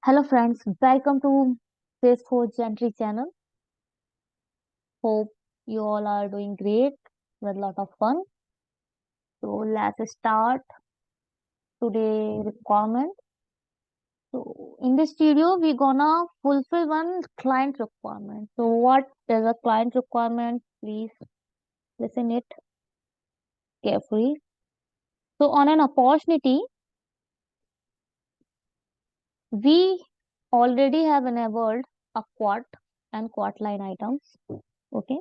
Hello friends, welcome to Salesforce Gentry channel. Hope you all are doing great with a lot of fun. So let's start today requirement. So in this video, we're gonna fulfill one client requirement. So what is a client requirement? Please listen it carefully. So on an opportunity, we already have enabled a quote and quote line items. Okay.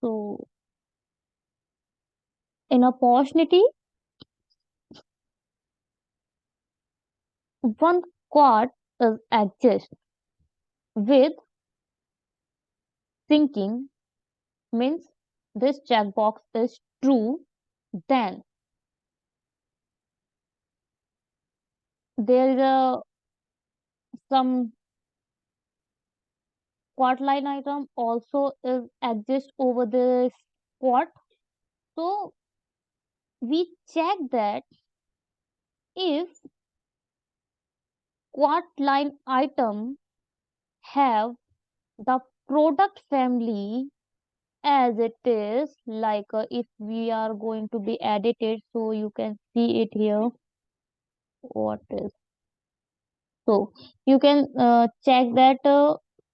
So in opportunity, one quad is adjust with thinking means this checkbox is true, then there is a some quad line item also is adjust over this quad. So we check that if quad line item have the product family as it is, like if we are going to be edited, so you can see it here. What is So you can check that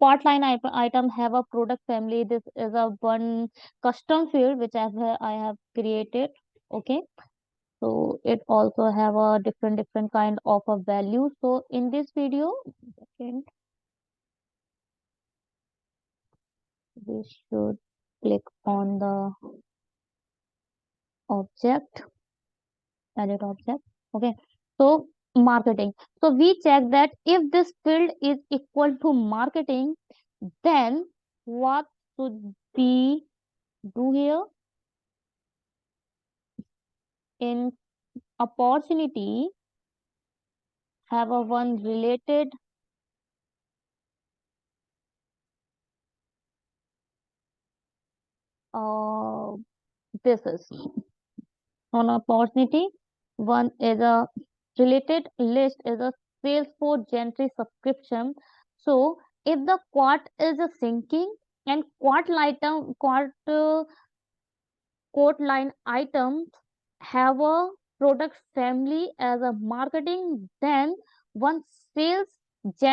part line item have a product family. This is a one custom field which I have created. Okay, so it also have a different kind of a value. So in this video, second, we should click on the object, edit object. Okay, so marketing. So we check that if this field is equal to marketing, then what should we do here? In opportunity, have a one related uh this is on opportunity. One is a related list is a Salesforce Gentry subscription. So if the quart is a syncing and quote line items have a product family as a marketing, then one Salesforce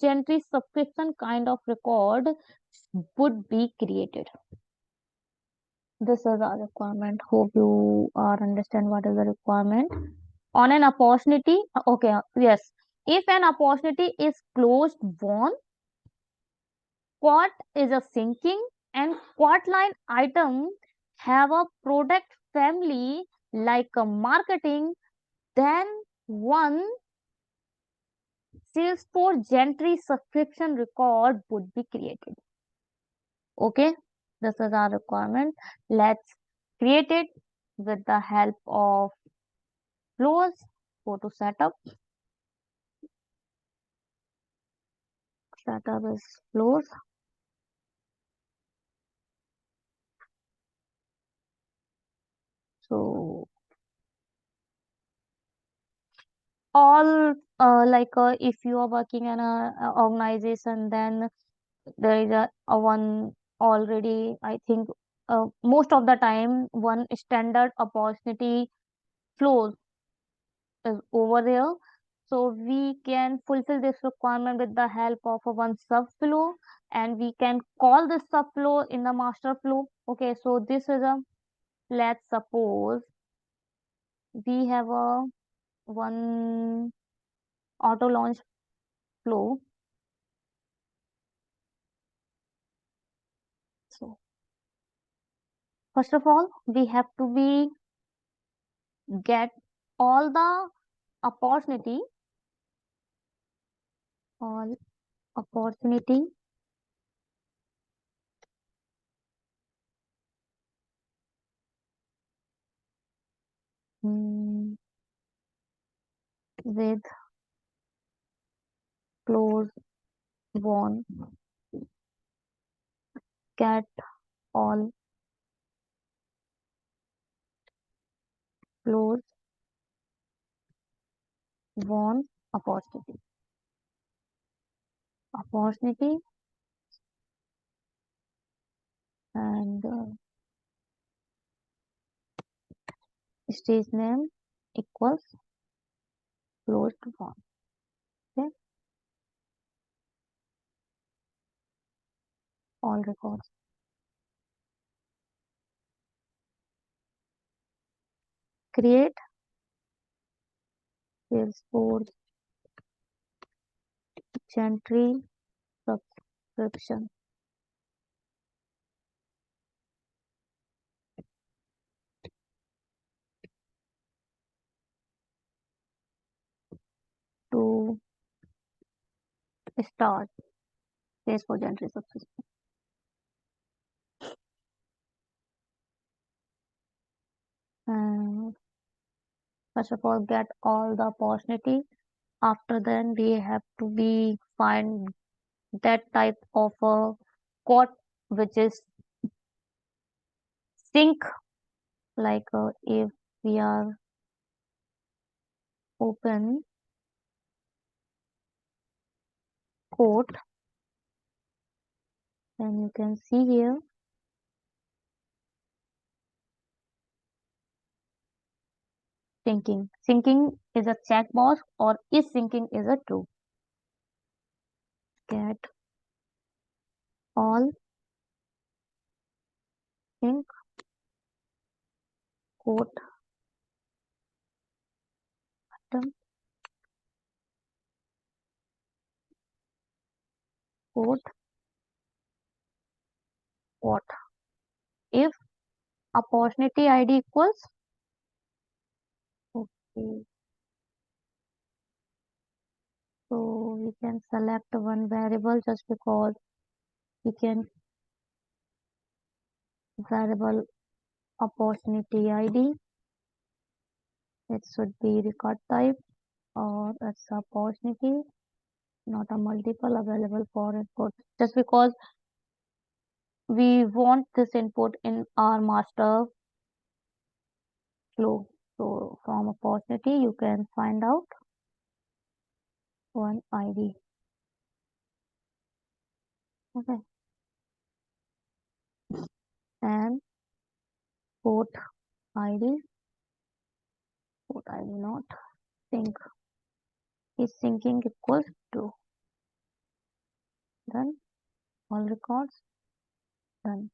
Gentry subscription kind of record would be created. This is our requirement. Hope you are understand what is the requirement. On an opportunity, okay, yes. If an opportunity is closed won, quote is a syncing and quote line item have a product family like a marketing, then one Salesforce Gentry subscription record would be created. Okay, this is our requirement. Let's create it with the help of flows. Go to setup. Setup is flows. So all if you are working in a organization, then there is a one already, I think most of the time one standard opportunity flows is over there. So we can fulfill this requirement with the help of a one subflow, and we can call this subflow in the master flow. Okay, so this is a, let's suppose we have a one auto launch flow. So first of all, we have to be get all the opportunity, all opportunity mm, with close one, get all close one opportunity. Opportunity and stage name equals closed form. Okay, all records. Create Salesforce Gentry subscription to start Salesforce Gentry subscription. And first of all, get all the opportunity. After then, we have to be find that type of a code which is sync. Like if we are open code, then you can see here syncing. Syncing is a checkbox or is syncing is a true. Get all sync code item code what if opportunity ID equals okay. So we can select one variable just because we can variable opportunity ID. It should be record type or it's opportunity, not a multiple available for input. Just because we want this input in our master flow. So from opportunity, you can find out one ID. Okay. And port ID, port ID not sync is syncing equals to then all records done.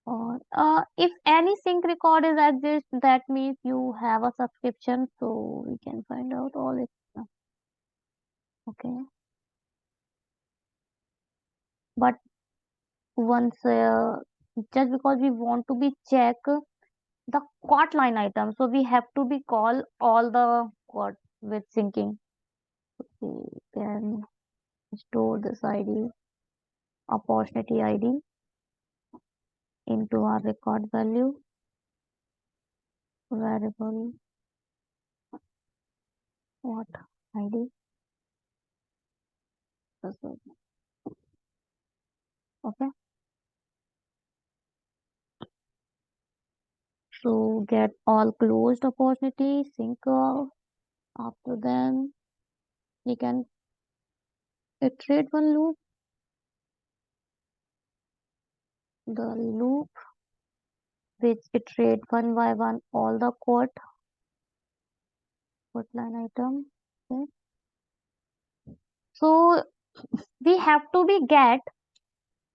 Or if any sync record is exist, that means you have a subscription, so we can find out all it. Okay, but once just because we want to be check the quad line item, so we have to be call all the quad with syncing. We can store this ID opportunity ID into our record value variable what ID. Okay, so get all closed opportunity sync after then we can iterate one loop, the loop which iterate one by one all the quote line item. Okay, so we have to be get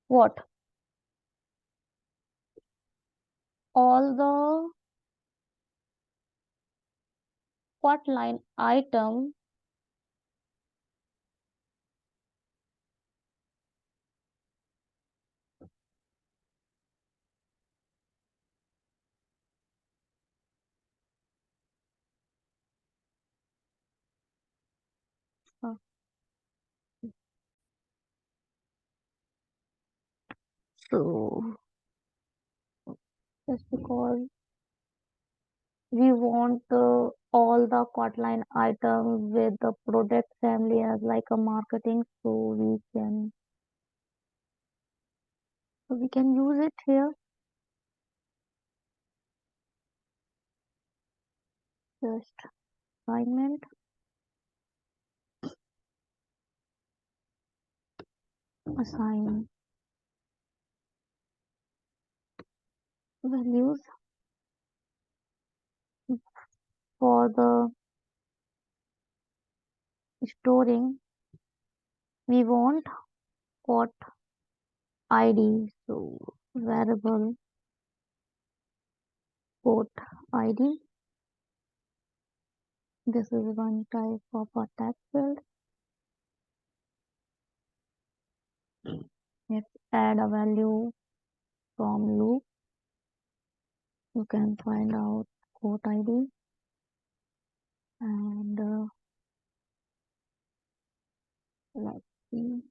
what all the quote line item uh, so just because we want all the quote line items with the product family as like a marketing, so we can use it here. Just assignment assign values for the storing. We want quote ID. So variable quote ID. This is one type of a text field. Let's add a value from loop. You can find out quote ID and let's see.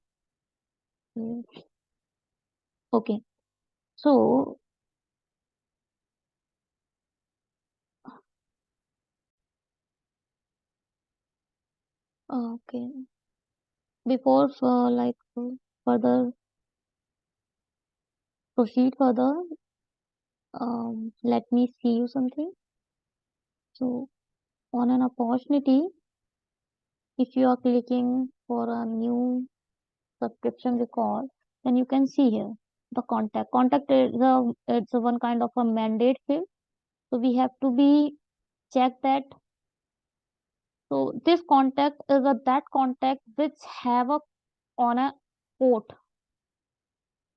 Okay, so okay, before further proceed further, let me see you something. So on an opportunity, if you are clicking for a new subscription record, then you can see here the contact. Contact is it's a one kind of a mandate field. So we have to be check that. So this contact is a that contact which have a on a quote.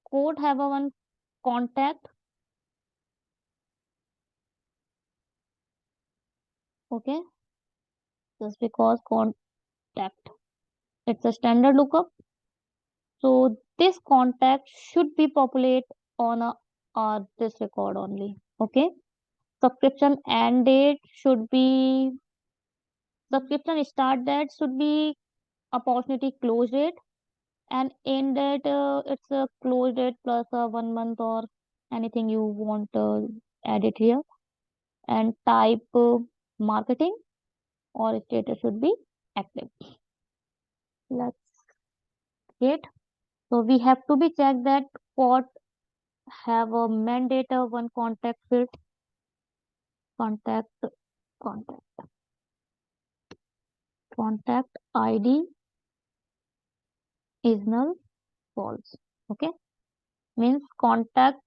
Quote have a one contact. Okay, just because contact. It's a standard lookup. So this contact should be populate on a this record only. Okay. Subscription end date should be subscription start date should be opportunity close date and end date it's a close date plus 1 month or anything you want add it here and type marketing or status should be active. Let's get so we have to be checked that what have a mandate one contact field contact contact contact ID is null false. Okay, means contact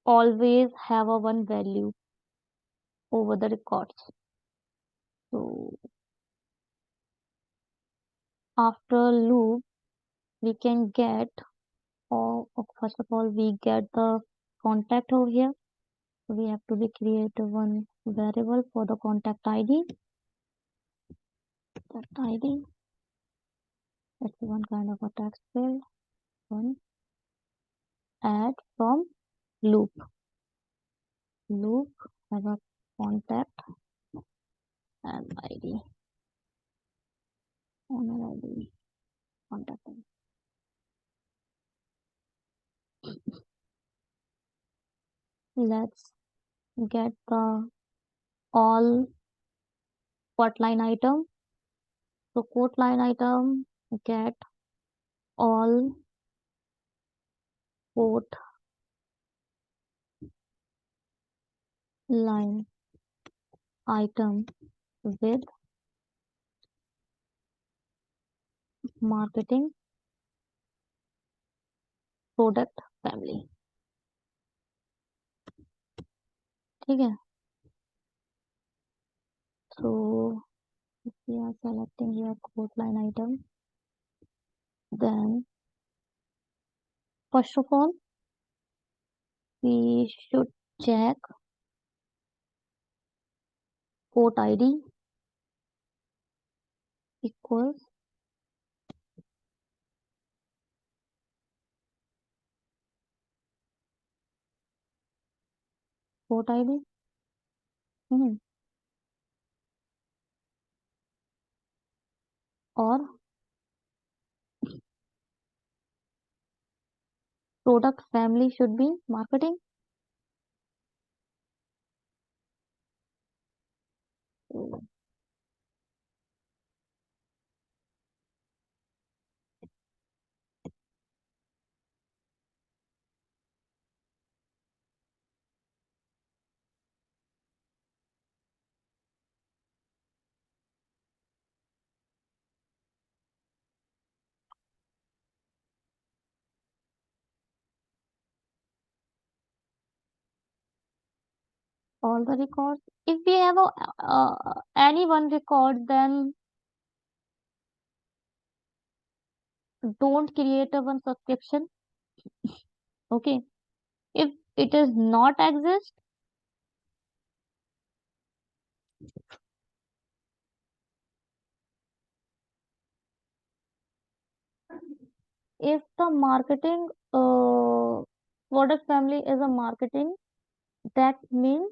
always have a one value over the records. So after loop we can get or first of all we get the contact over here. So we have to be create one variable for the contact ID. That ID that's one kind of a text field. One add from loop. Loop have a contact and ID. Owner ID contact ID. Let's get the all quote line item. So quote line item get all quote line item with marketing product family. ठीक है. So if we are selecting here quote line item, then first of all we should check quote ID equals quote ID. Or product family should be marketing. So all the records. If we have any one record, then don't create a one subscription. Okay. If it is not exist, if the marketing product family is a marketing, that means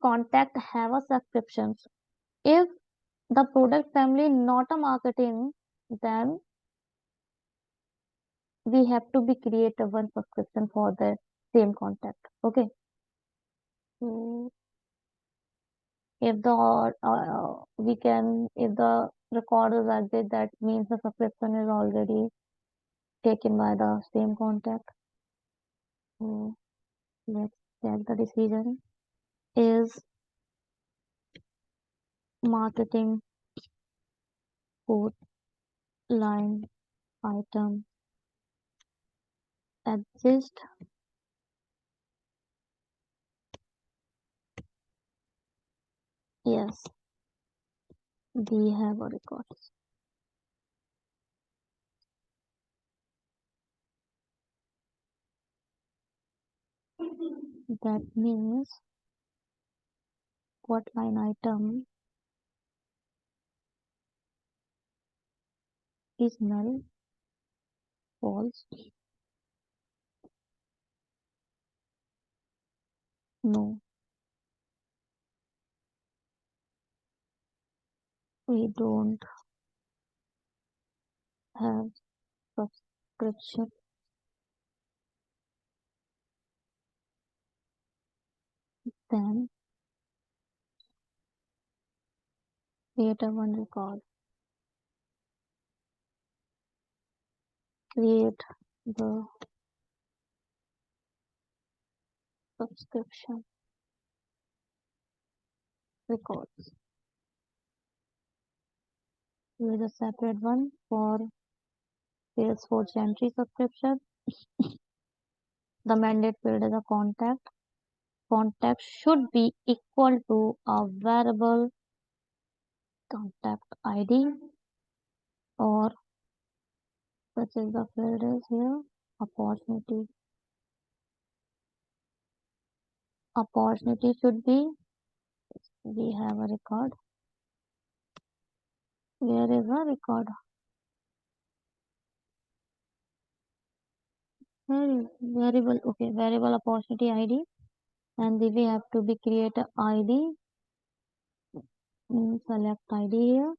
contact have a subscriptions. If the product family not a marketing, then we have to be create a one subscription for the same contact. Okay. So if the we can if the record is exit, that means the subscription is already taken by the same contact. So let's check the decision. Is marketing code line item exist? Yes, we have a record. That means what line item is null, false, no. We don't have subscription. Then create a one record. Create the subscription records. Use a separate one for Salesforce Gentry subscription. The mandate field is a contact. Contact should be equal to a variable contact ID, or such as the field is here, opportunity. Opportunity should be, we have a record. Where is a record? Where is variable? Okay, variable opportunity ID, and then we have to be create a ID. Select ID here,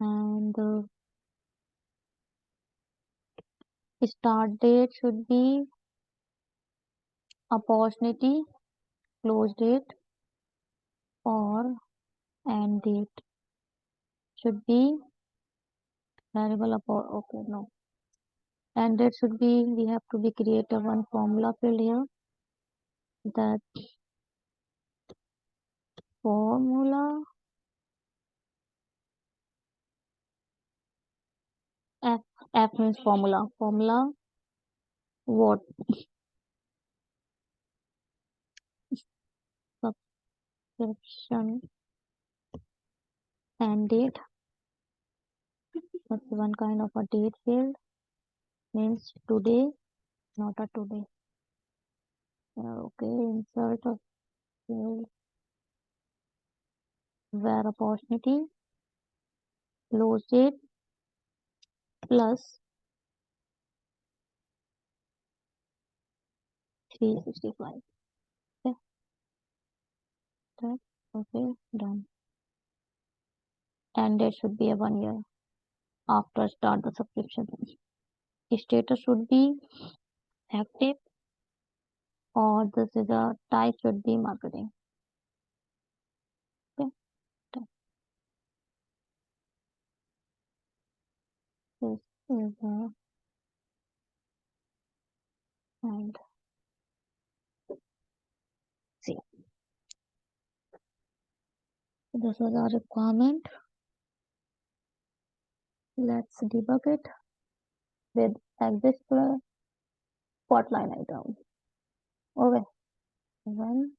and start date should be opportunity, close date, or end date should be variable okay, no, end date should be, we have to be create a one formula field here. That formula f f means formula what subscription end date. That's one kind of a date field, means today, not a today. Okay, insert a field where opportunity, close date plus 365. Okay, that, okay, done. And it should be a 1 year after start the subscription. Status should be active, or this is a type should be marketing. Okay, done. This is a and see. This is our requirement. Let's debug it with exist quote line item. Okay, then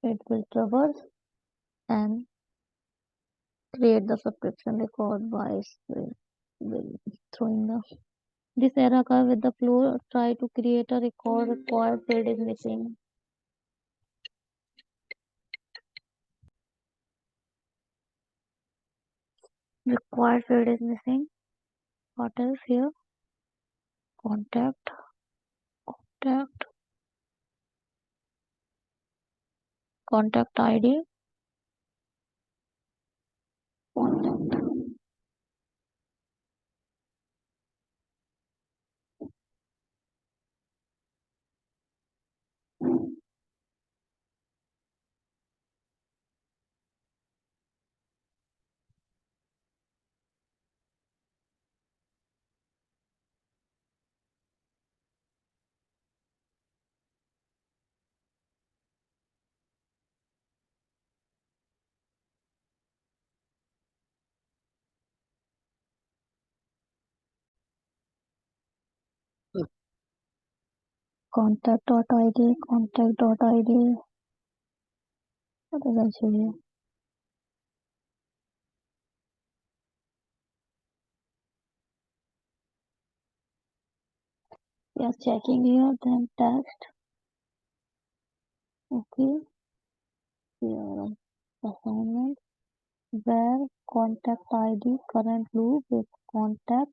it will traverse and create the subscription record by throwing the this error occur with the flow. Try to create a record. Required field is missing. Required field is missing. What else here? Contact, contact, contact ID, contact. Contact.id, contact.id. What is actually? We are checking here, then text. Okay. Here assignment where contact ID current loop with contact.id.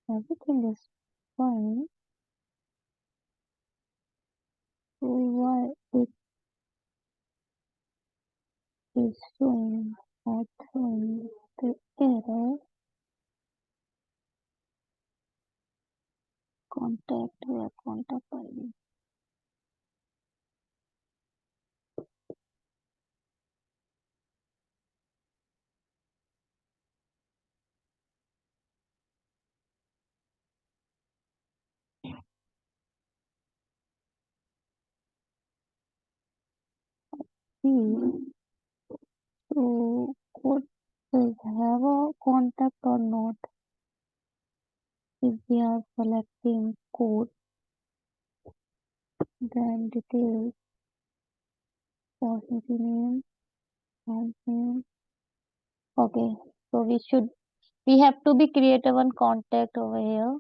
Everything is fine. So why it is showing or throwing the error contact where contact ID. See, so could this have a contact or not? If we are selecting code, then details, opportunity name, account name. Okay, so we have to be creative one contact over here.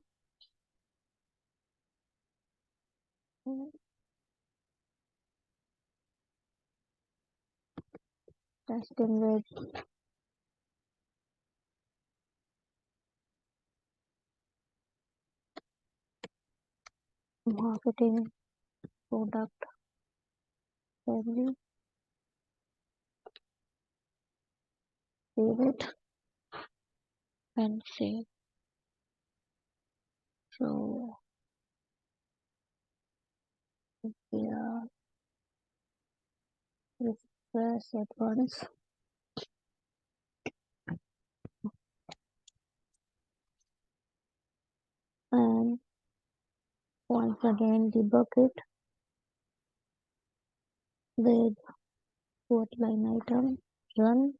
Testing with marketing product value, save it and save. So we are refresh at once and once again debug it with quote line item run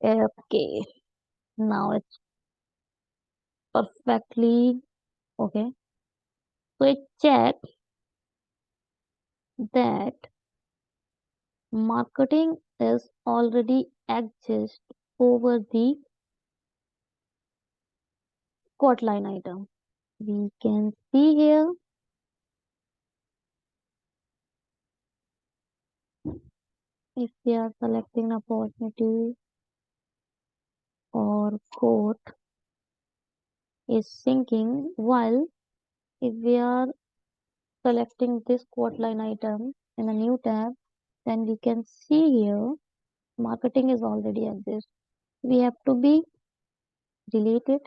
AFK. Now it's perfectly okay. So it check that marketing is already exist over the quote line item. We can see here if we are selecting opportunity or quote is syncing, while if we are selecting this quote line item in a new tab, then we can see here marketing is already exist. We have to be deleted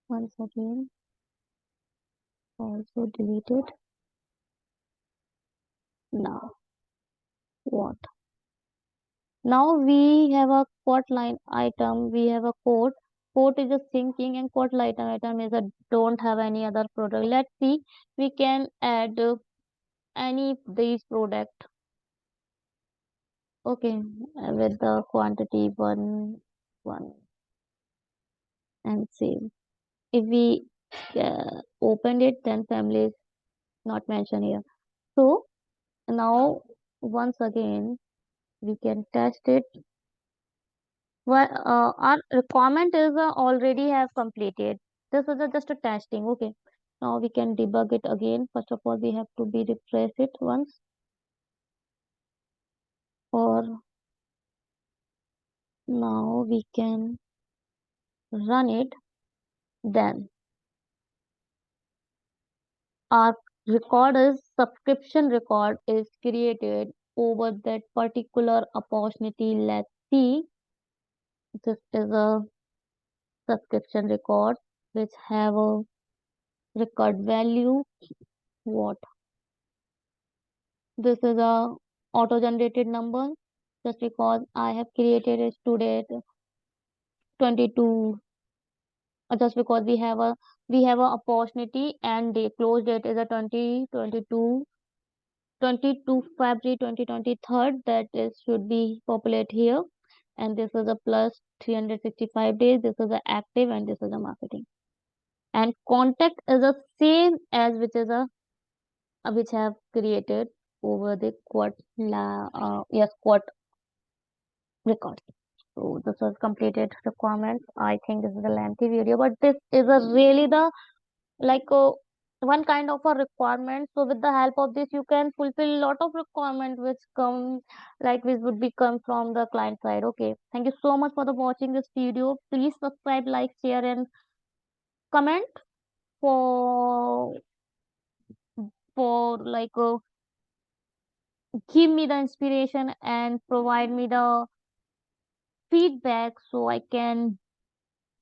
once again, also deleted. Now what? Now we have a quote line item, we have a quote. Quote is a syncing and quote line item is a don't have any other product. Let's see, we can add any these product. Okay, with the quantity one. and save. If we opened it, then family is not mentioned here. So now once again we can test it. Well, our requirement is already have completed. This is just a testing. Okay. Now we can debug it again. First of all, we have to be refresh it once, or now we can run it. Then our record is subscription record is created over that particular opportunity. Let's see. This is a subscription record which have a record value. What? This is a auto generated number just because I have created a student 22, just because we have a opportunity and the close date is a 22 February 2023, that is should be populate here, and this is a plus 365 days, this is a active, and this is a marketing, and contact is the same as which is a which have created over the quad record. So this was completed requirements. I think this is a lengthy video, but this is a really the like one kind of a requirement. So with the help of this, you can fulfill a lot of requirement which come like which would be come from the client side. Okay, thank you so much for the watching this video. Please subscribe, like, share, and comment for like give me the inspiration and provide me the feedback so I can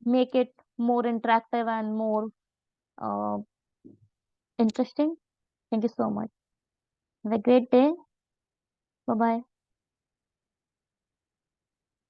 make it more interactive and more uh, interesting. Thank you so much. Have a great day. Bye bye.